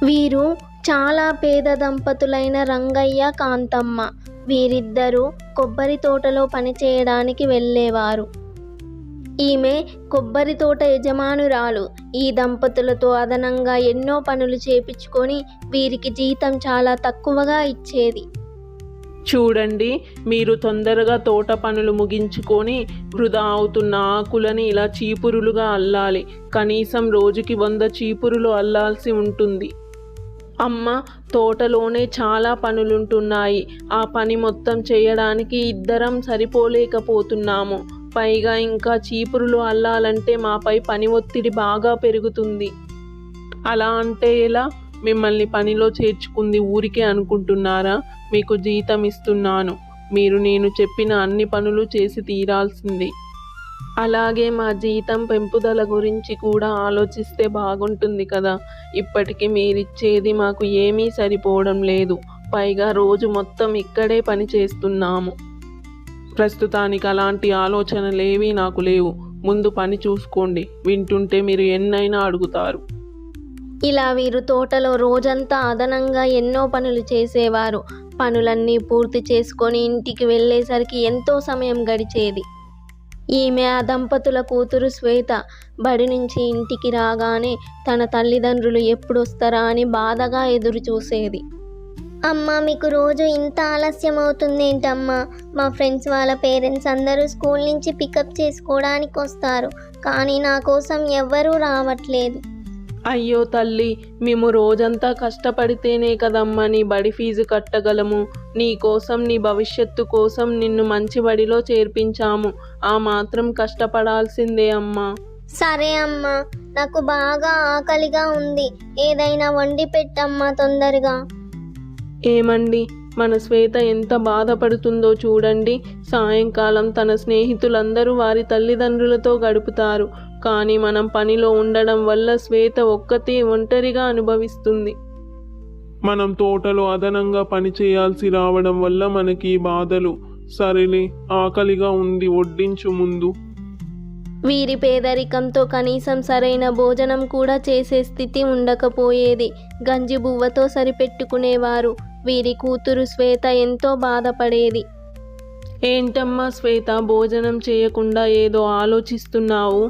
వీరు చాలా పేద దంపతులైన రంగయ్య, కాంతమ్మ. వీరిద్దరూ కొబ్బరి తోటలో పనిచేయడానికి వెళ్ళేవారు. ఈమె కొబ్బరి తోట యజమానురాలు. ఈ దంపతులతో అదనంగా ఎన్నో పనులు చేపించుకొని వీరికి జీతం చాలా తక్కువగా ఇచ్చేది. చూడండి, మీరు తొందరగా తోట పనులు ముగించుకొని వృధా అవుతున్న ఆకులని ఇలా చీపురులుగా అల్లాలి. కనీసం రోజుకి 100 చీపురులు అల్లాల్సి ఉంటుంది. అమ్మ, తోటలోనే చాలా పనులుంటున్నాయి. ఆ పని మొత్తం చేయడానికి ఇద్దరం సరిపోలేకపోతున్నాము. పైగా ఇంకా చీపురులు అల్లాలంటే మాపై పని ఒత్తిడి బాగా పెరుగుతుంది. అలా అంటే ఎలా? మిమ్మల్ని పనిలో చేర్చుకుంది ఊరికే అనుకుంటున్నారా? మీకు జీతం ఇస్తున్నాను. మీరు నేను చెప్పిన అన్ని పనులు చేసి తీరాల్సింది. అలాగే మా జీతం పెంపుదల గురించి కూడా ఆలోచిస్తే బాగుంటుంది కదా. ఇప్పటికి మీరిచ్చేది మాకు ఏమీ సరిపోవడం లేదు. పైగా రోజు మొత్తం ఇక్కడే పని చేస్తున్నాము. ప్రస్తుతానికి అలాంటి ఆలోచనలేవీ నాకు లేవు. ముందు పని చూసుకోండి. వింటుంటే మీరు ఎన్నైనా అడుగుతారు. ఇలా వీరు తోటలో రోజంతా అదనంగా ఎన్నో పనులు చేసేవారు. పనులన్నీ పూర్తి చేసుకొని ఇంటికి వెళ్ళేసరికి ఎంతో సమయం గడిచేది. ఈమె ఆ దంపతుల కూతురు శ్వేత. బడి నుంచి ఇంటికి రాగానే తన తల్లిదండ్రులు ఎప్పుడొస్తారా అని బాధగా ఎదురు చూసేది. అమ్మ, మీకు రోజు ఇంత ఆలస్యం అవుతుందేంటమ్మా? మా ఫ్రెండ్స్ వాళ్ళ పేరెంట్స్ అందరూ స్కూల్ నుంచి పికప్ చేసుకోవడానికి వస్తారు, కానీ నా కోసం ఎవ్వరూ రావట్లేదు. అయ్యో తల్లి, మేము రోజంతా కష్టపడితేనే కదమ్మా నీ బడి ఫీజు కట్టగలము. నీ కోసం, నీ భవిష్యత్తు కోసం నిన్ను మంచి బడిలో చేర్పించాము. ఆ మాత్రం కష్టపడాల్సిందే అమ్మా. సరే అమ్మా, నాకు బాగా ఆకలిగా ఉంది. ఏదైనా వండి పెట్టమ్మా తొందరగా. ఏమండి, మన శ్వేత ఎంత బాధపడుతుందో చూడండి. సాయంకాలం తన స్నేహితులందరూ వారి తల్లిదండ్రులతో గడుపుతారు. కానీ మనం పనిలో ఉండడం వల్ల శ్వేత ఒక్కతే ఒంటరిగా అనుభవిస్తుంది. మనం తోటలో అదనంగా పని చేయాల్సి రావడం వల్ల మనకి ఈ బాధలు. సరేలే, ఆకలిగా ఉంది, వడ్డించు ముందు. వీరి పేదరికంతో కనీసం సరైన భోజనం కూడా చేసే స్థితి ఉండకపోయేది. గంజి బువ్వతో సరిపెట్టుకునేవారు. వీరి కూతురు శ్వేత ఎంతో బాధపడేది. ఏంటమ్మా శ్వేత, భోజనం చేయకుండా ఏదో ఆలోచిస్తున్నావు?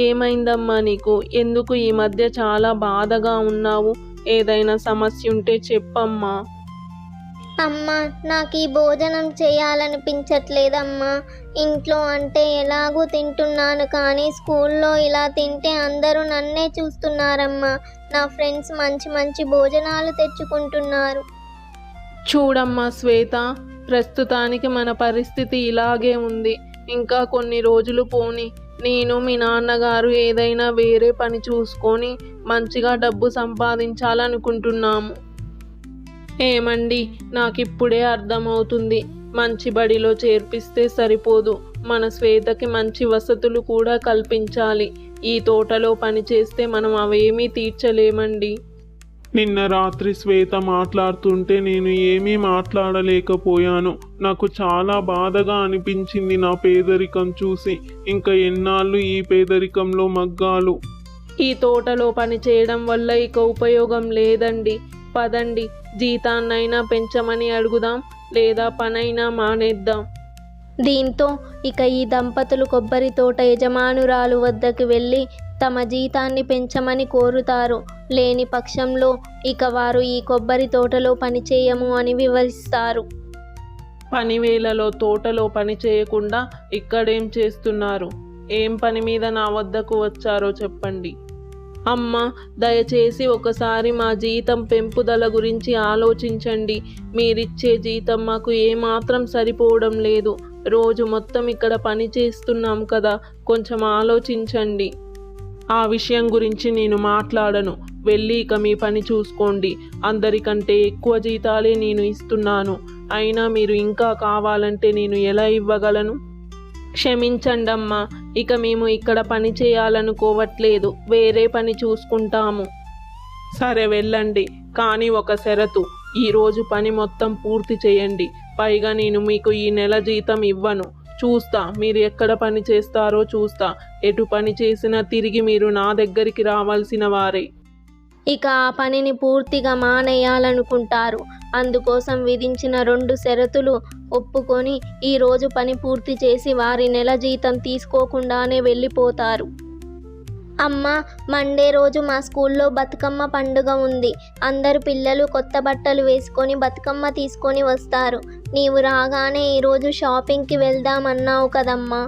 ఏమైందమ్మా నీకు? ఎందుకు ఈ మధ్య చాలా బాధగా ఉన్నావు? ఏదైనా సమస్య ఉంటే చెప్పమ్మా. అమ్మా, నాకు ఈ భోజనం చేయాలనిపించట్లేదమ్మా. ఇంట్లో అంటే ఎలాగూ తింటున్నాను, కానీ స్కూల్లో ఇలా తింటే అందరూ నన్నే చూస్తున్నారమ్మా. నా ఫ్రెండ్స్ మంచి మంచి భోజనాలు తెచ్చుకుంటున్నారు. చూడమ్మా శ్వేత, ప్రస్తుతానికి మన పరిస్థితి ఇలాగే ఉంది. ఇంకా కొన్ని రోజులు పోని. నేను, మీ నాన్నగారు ఏదైనా వేరే పని చూసుకొని మంచిగా డబ్బు సంపాదించాలనుకుంటున్నాము. ఏమండి, నాకిప్పుడే అర్థమవుతుంది. మంచి బడిలో చేర్పిస్తే సరిపోదు, మన శ్వేతకి మంచి వసతులు కూడా కల్పించాలి. ఈ తోటలో పని చేస్తే మనం అవేమీ తీర్చలేమండి. నిన్న రాత్రి శ్వేత మాట్లాడుతుంటే నేను ఏమీ మాట్లాడలేకపోయాను. నాకు చాలా బాధగా అనిపించింది నా పేదరికం చూసి. ఇంకా ఎన్నాళ్ళు ఈ పేదరికంలో మగ్గాలు? ఈ తోటలో పని చేయడం వల్ల ఇక ఉపయోగం లేదండి. పదండి, జీతాన్నైనా పెంచమని అడుగుదాం, లేదా పనైనా మానేద్దాం. దీంతో ఇక ఈ దంపతులు కొబ్బరి తోట యజమానురాలు వద్దకు వెళ్ళి తమ జీతాన్ని పెంచమని కోరుతారు. లేని పక్షంలో ఇక వారు ఈ కొబ్బరి తోటలో పనిచేయము అని వివరిస్తారు. పని వేళలో తోటలో పని చేయకుండా ఇక్కడేం చేస్తున్నారు? ఏం పని మీద నా వద్దకు వచ్చారో చెప్పండి. అమ్మ, దయచేసి ఒకసారి మా జీతం పెంపుదల గురించి ఆలోచించండి. మీరిచ్చే జీతం మాకు ఏమాత్రం సరిపోవడం లేదు. రోజు మొత్తం ఇక్కడ పని చేస్తున్నాం కదా, కొంచెం ఆలోచించండి. ఆ విషయం గురించి నేను మాట్లాడను. వెళ్ళి ఇక మీ పని చూసుకోండి. అందరికంటే ఎక్కువ జీతాలే నేను ఇస్తున్నాను. అయినా మీరు ఇంకా కావాలంటే నేను ఎలా ఇవ్వగలను? క్షమించండమ్మా, ఇక మేము ఇక్కడ పని చేయాలనుకోవట్లేదు. వేరే పని చూసుకుంటాము. సరే వెళ్ళండి, కానీ ఒక షరతు. ఈరోజు పని మొత్తం పూర్తి చేయండి. పైగా నేను మీకు ఈ నెల జీతం ఇవ్వను. చూస్తా మీరు ఎక్కడ పని చేస్తారో చూస్తా. ఎటు పని చేసినా తిరిగి మీరు నా దగ్గరికి రావాల్సిన వారే. ఇక ఆ పనిని పూర్తిగా మానేయాలనుకుంటారు. అందుకోసం విధించిన 2 షరతులు ఒప్పుకొని ఈరోజు పని పూర్తి చేసి వారి నెల జీతం తీసుకోకుండానే వెళ్ళిపోతారు. అమ్మ, మండే రోజు మా స్కూల్లో బతుకమ్మ పండుగ ఉంది. అందరు పిల్లలు కొత్త బట్టలు వేసుకొని బతుకమ్మ తీసుకొని వస్తారు. నీవు రాగానే ఈరోజు షాపింగ్కి వెళ్దామన్నావు కదమ్మా.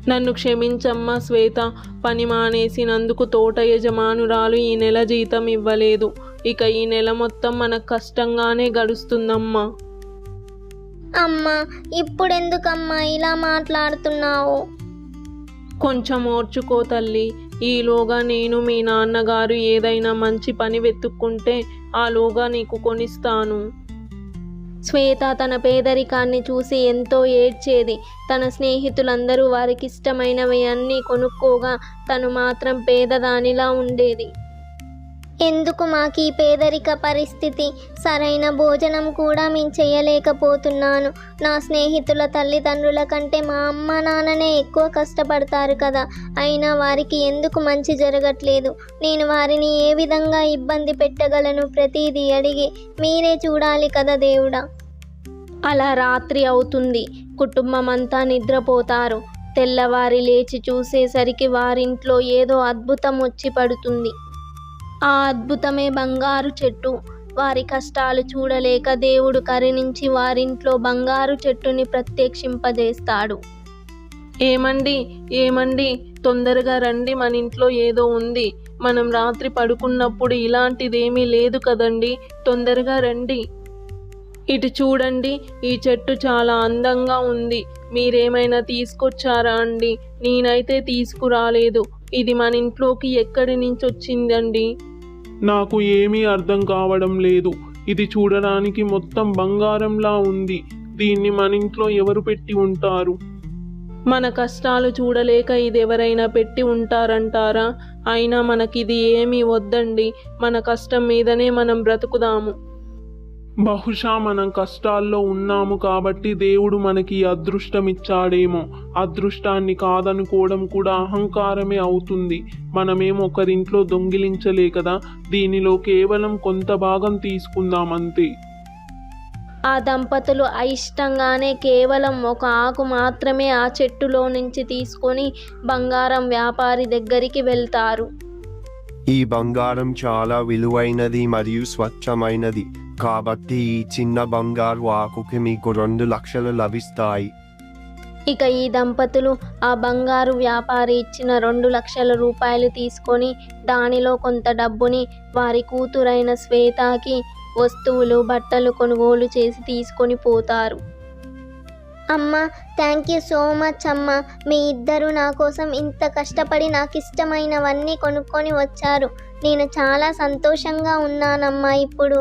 నన్ను క్షమించమ్మా శ్వేత, పని మానేసినందుకు తోట యజమానురాలు ఈ నెల జీతం ఇవ్వలేదు. ఇక ఈ నెల మొత్తం మనకు కష్టంగానే గడుస్తుందమ్మా. అమ్మా, ఇప్పుడెందుకమ్మా ఇలా మాట్లాడుతున్నావు? కొంచెం ఓర్చుకో తల్లి. ఈలోగా నేను మీ నాన్నగారు ఏదైనా మంచి పని వెతుక్కుంటే ఆలోగా నీకు కొనిస్తాను. శ్వేత తన పేదరికాన్ని చూసి ఎంతో ఏడ్చేది. తన స్నేహితులందరూ వారికిష్టమైనవి అన్నీ కొనుక్కోగా తను మాత్రం పేదదానిలా ఉండేది. ఎందుకు మాకు ఈ పేదరిక పరిస్థితి? సరైన భోజనం కూడా మేము చేయలేకపోతున్నాను. నా స్నేహితుల తల్లిదండ్రుల కంటే మా అమ్మ నాన్ననే ఎక్కువ కష్టపడతారు కదా, అయినా వారికి ఎందుకు మంచి జరగట్లేదు? నేను వారిని ఏ విధంగా ఇబ్బంది పెట్టగలను? ప్రతిదీ అడిగి మీరే చూడాలి కదా దేవుడా. అలా రాత్రి అవుతుంది. కుటుంబం అంతా నిద్రపోతారు. తెల్లవారి లేచి చూసేసరికి వారింట్లో ఏదో అద్భుతం వచ్చి పడుతుంది. ఆ అద్భుతమే బంగారు చెట్టు. వారి కష్టాలు చూడలేక దేవుడు కరుణించి వారింట్లో బంగారు చెట్టుని ప్రత్యక్షింపజేస్తాడు. ఏమండి తొందరగా రండి, మన ఇంట్లో ఏదో ఉంది. మనం రాత్రి పడుకున్నప్పుడు ఇలాంటిదేమీ లేదు కదండి, తొందరగా రండి. ఇటు చూడండి, ఈ చెట్టు చాలా అందంగా ఉంది. మీరేమైనా తీసుకొచ్చారా అండి? నేనైతే తీసుకురాలేదు. ఇది మన ఇంట్లోకి ఎక్కడి నుంచి వచ్చిందండి? నాకు ఏమీ అర్థం కావడం లేదు. ఇది చూడడానికి మొత్తం బంగారంలా ఉంది. దీన్ని మన ఇంట్లో ఎవరు పెట్టి ఉంటారు? మన కష్టాలు చూడలేక ఇది ఎవరైనా పెట్టి ఉంటారంటారా? అయినా మనకిది ఏమీ వద్దండి. మన కష్టం మీదనే మనం బ్రతుకుదాము. బహుశా మనం కష్టాల్లో ఉన్నాము కాబట్టి దేవుడు మనకి ఈ అదృష్టం ఇచ్చాడేమో. అదృష్టాన్ని కాదనుకోవడం కూడా అహంకారమే అవుతుంది. మనమేం ఒకరింట్లో దొంగిలించలే కదా, దీనిలో కేవలం కొంత భాగం తీసుకుందాం అంతే. ఆ దంపతులు అయిష్టంగానే కేవలం ఒక ఆకు మాత్రమే ఆ చెట్టులో నుంచి తీసుకొని బంగారం వ్యాపారి దగ్గరికి వెళ్తారు. ఈ బంగారం చాలా విలువైనది మరియు స్వచ్ఛమైనది, కాబట్టి ఈ చిన్న బంగారు ఆకుకి మీకు 2 లక్షలు లభిస్తాయి. ఇక ఈ దంపతులు ఆ బంగారు వ్యాపారి ఇచ్చిన 2 లక్షల రూపాయలు తీసుకొని దానిలో కొంత డబ్బుని వారి కూతురైన శ్వేతకి వస్తువులు, బట్టలు కొనుగోలు చేసి తీసుకొని పోతారు. అమ్మ, థ్యాంక్ యూ సో మచ్ అమ్మ. మీ ఇద్దరు నా కోసం ఇంత కష్టపడి నాకు ఇష్టమైనవన్నీ కొనుక్కొని వచ్చారు. నేను చాలా సంతోషంగా ఉన్నానమ్మా ఇప్పుడు.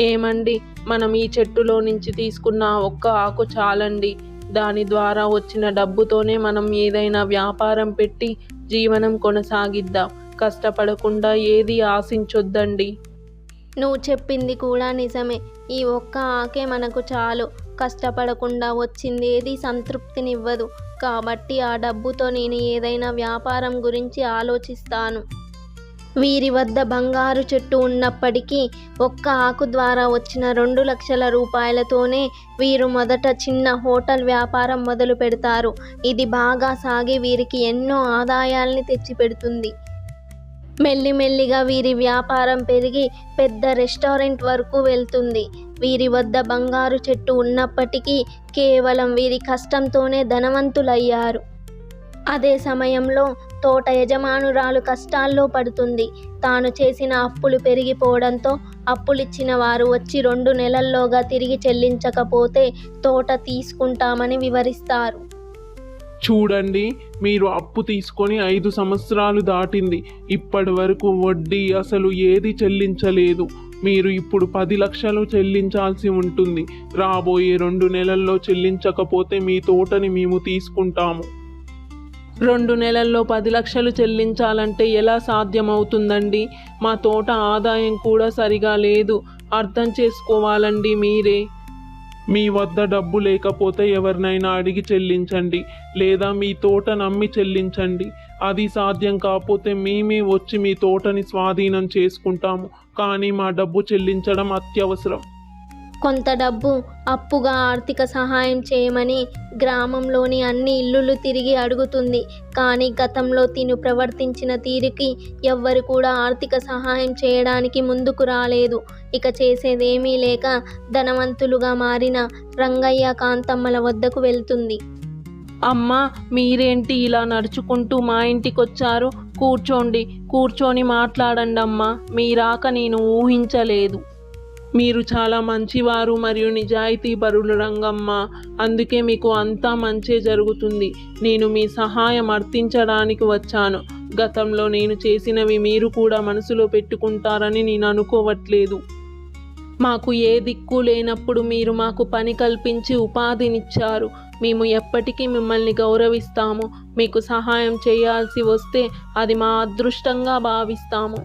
ఏమండి, మనం ఈ చెట్టులో నుంచి తీసుకున్న ఒక్క ఆకు చాలండి. దాని ద్వారా వచ్చిన డబ్బుతోనే మనం ఏదైనా వ్యాపారం పెట్టి జీవనం కొనసాగిద్దాం. కష్టపడకుండా ఏది ఆశించొద్దండి. నువ్వు చెప్పింది కూడా నిజమే. ఈ ఒక్క ఆకే మనకు చాలు. కష్టపడకుండా వచ్చింది ఏది సంతృప్తినివ్వదు. కాబట్టి ఆ డబ్బుతో నేను ఏదైనా వ్యాపారం గురించి ఆలోచిస్తాను. వీరి వద్ద బంగారు చెట్టు ఉన్నప్పటికీ ఒక్క ఆకు ద్వారా వచ్చిన 2 లక్షల రూపాయలతోనే వీరు మొదట చిన్న హోటల్ వ్యాపారం మొదలు పెడతారు. ఇది బాగా సాగి వీరికి ఎన్నో ఆదాయాల్ని తెచ్చిపెడుతుంది. మెల్లిమెల్లిగా వీరి వ్యాపారం పెరిగి పెద్ద రెస్టారెంట్ వరకు వెళ్తుంది. వీరి వద్ద బంగారు చెట్టు ఉన్నప్పటికీ కేవలం వీరి కష్టంతోనే ధనవంతులయ్యారు. అదే సమయంలో తోట యజమానురాలు కష్టాల్లో పడుతుంది. తాను చేసిన అప్పులు పెరిగిపోవడంతో అప్పులిచ్చిన వారు వచ్చి 2 నెలల్లోగా తిరిగి చెల్లించకపోతే తోట తీసుకుంటామని వివరిస్తారు. చూడండి, మీరు అప్పు తీసుకొని 5 సంవత్సరాలు దాటింది. ఇప్పటి వరకు వడ్డీ అసలు ఏది చెల్లించలేదు. మీరు ఇప్పుడు 10 లక్షలు చెల్లించాల్సి ఉంటుంది. రాబోయే 2 నెలల్లో చెల్లించకపోతే మీ తోటని మేము తీసుకుంటాము. 2 నెలల్లో 10 లక్షలు చెల్లించాలంటే ఎలా సాధ్యమవుతుందండి? మా తోట ఆదాయం కూడా సరిగా లేదు. అర్థం చేసుకోవాలండి మీరే. మీ వద్ద డబ్బు లేకపోతే ఎవరినైనా అడిగి చెల్లించండి, లేదా మీ తోట నమ్మి చెల్లించండి. అది సాధ్యం కాకపోతే మేమే వచ్చి మీ తోటని స్వాధీనం చేసుకుంటాము, కానీ మా డబ్బు చెల్లించడం అత్యవసరం. కొంత డబ్బు అప్పుగా ఆర్థిక సహాయం చేయమని గ్రామంలోని అన్ని ఇల్లులు తిరిగి అడుగుతుంది. కానీ గతంలో తిను ప్రవర్తించిన తీరుకి ఎవ్వరు కూడా ఆర్థిక సహాయం చేయడానికి ముందుకు రాలేదు. ఇక చేసేదేమీ లేక ధనవంతులుగా మారిన రంగయ్య కాంతమ్మల వద్దకు వెళ్తుంది. అమ్మా, మీరేంటి ఇలా నడుచుకుంటూ మా ఇంటికొచ్చారు? కూర్చోండి, కూర్చొని మాట్లాడండి అమ్మా. మీ రాక నేను ఊహించలేదు. మీరు చాలా మంచివారు మరియు నిజాయితీ పరులు రంగమ్మ, అందుకే మీకు అంతా మంచే జరుగుతుంది. నేను మీ సహాయం అర్థించడానికి వచ్చాను. గతంలో నేను చేసినవి మీరు కూడా మనసులో పెట్టుకుంటారని నేను అనుకోవట్లేదు. మాకు ఏ దిక్కు లేనప్పుడు మీరు మాకు పని కల్పించి ఉపాధినిచ్చారు. మేము ఎప్పటికీ మిమ్మల్ని గౌరవిస్తాము. మీకు సహాయం చేయాల్సి వస్తే అది మా అదృష్టంగా భావిస్తాము.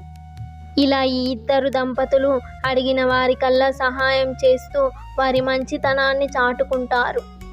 ఇలా ఈ ఇద్దరు దంపతులు అడిగిన వారికల్లా సహాయం చేస్తూ వారి మంచితనాన్ని చాటుకుంటారు.